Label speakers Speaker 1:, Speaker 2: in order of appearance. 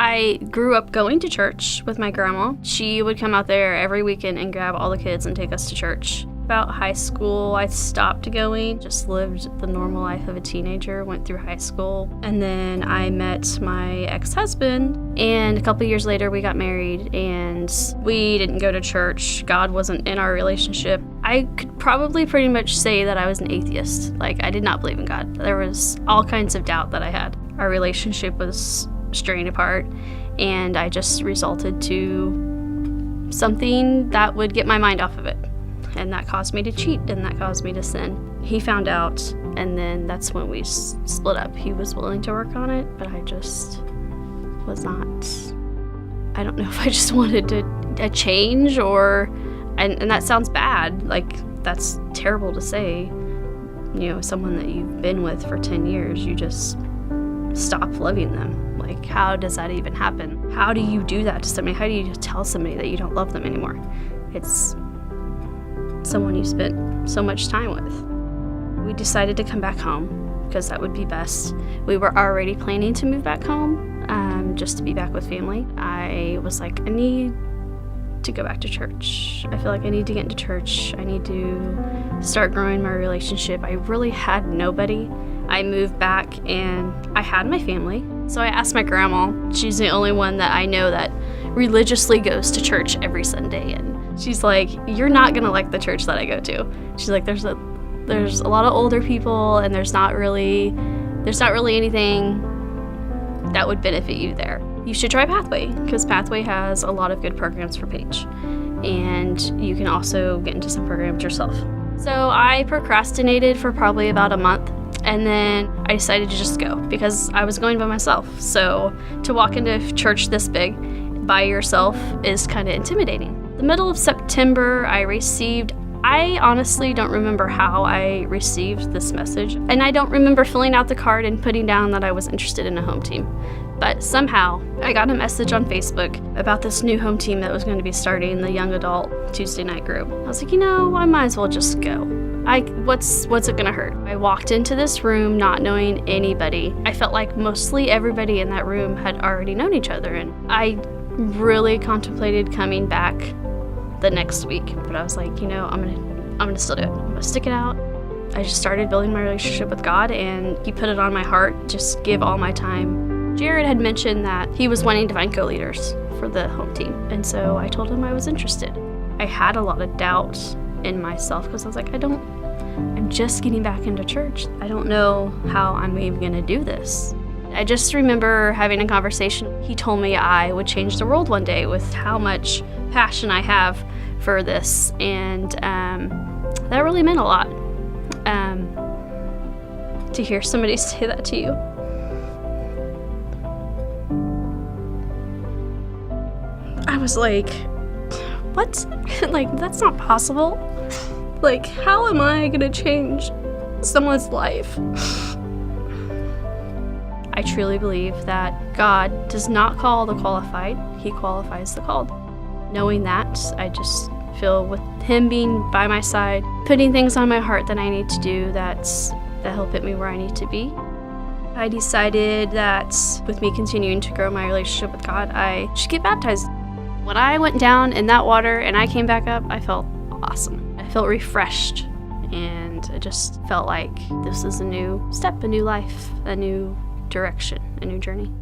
Speaker 1: I grew up going to church with my grandma. She would come out there every weekend and grab all the kids and take us to church. About high school, I stopped going, just lived the normal life of a teenager, went through high school. And then I met my ex-husband, and a couple years later we got married, and we didn't go to church. God wasn't in our relationship. I could probably pretty much say that I was an atheist. Like, I did not believe in God. There was all kinds of doubt that I had. Our relationship was straying apart, and I just resulted to something that would get my mind off of it. And that caused me to cheat, and that caused me to sin. He found out, and then that's when we split up. He was willing to work on it, but I just was not. I don't know if I just wanted a change, or, and that sounds bad. Like, that's terrible to say. You know, someone that you've been with for 10 years, you just stop loving them. Like, how does that even happen? How do you do that to somebody? How do you tell somebody that you don't love them anymore? It's someone you spent so much time with. We decided to come back home because that would be best. We were already planning to move back home, just to be back with family. I was like, I need to go back to church. I feel like I need to get into church. I need to start growing my relationship. I really had nobody. I moved back and I had my family. So I asked my grandma. She's the only one that I know that religiously goes to church every Sunday, and she's like, you're not gonna like the church that I go to. She's like, there's a lot of older people, and there's not really anything that would benefit you there. You should try Pathway, because Pathway has a lot of good programs for Paige, and you can also get into some programs yourself. So I procrastinated for probably about a month, and then I decided to just go because I was going by myself. So to walk into church this big by yourself is kind of intimidating. The middle of September, I honestly don't remember how I received this message, and I don't remember filling out the card and putting down that I was interested in a home team. But somehow, I got a message on Facebook about this new home team that was going to be starting, the young adult Tuesday night group. I was like, I might as well just go. What's it gonna hurt? I walked into this room not knowing anybody. I felt like mostly everybody in that room had already known each other, and I really contemplated coming back the next week, but I was like, I'm gonna still do it. I'm gonna stick it out. I just started building my relationship with God, and He put it on my heart, just give all my time. Jared had mentioned that he was wanting to find co-leaders for the home team, and so I told him I was interested. I had a lot of doubt in myself because I was like, I'm just getting back into church. I don't know how I'm even gonna do this. I just remember having a conversation. He told me I would change the world one day with how much passion I have for this, and that really meant a lot. To hear somebody say that to you. I was like, what? Like, that's not possible. Like, how am I gonna change someone's life? I truly believe that God does not call the qualified, He qualifies the called. Knowing that, I just feel with Him being by my side, putting things on my heart that I need to do, that He'll put me where I need to be. I decided that with me continuing to grow my relationship with God, I should get baptized. When I went down in that water and I came back up, I felt awesome. I felt refreshed, and I just felt like this is a new step, a new life, a new direction, a new journey.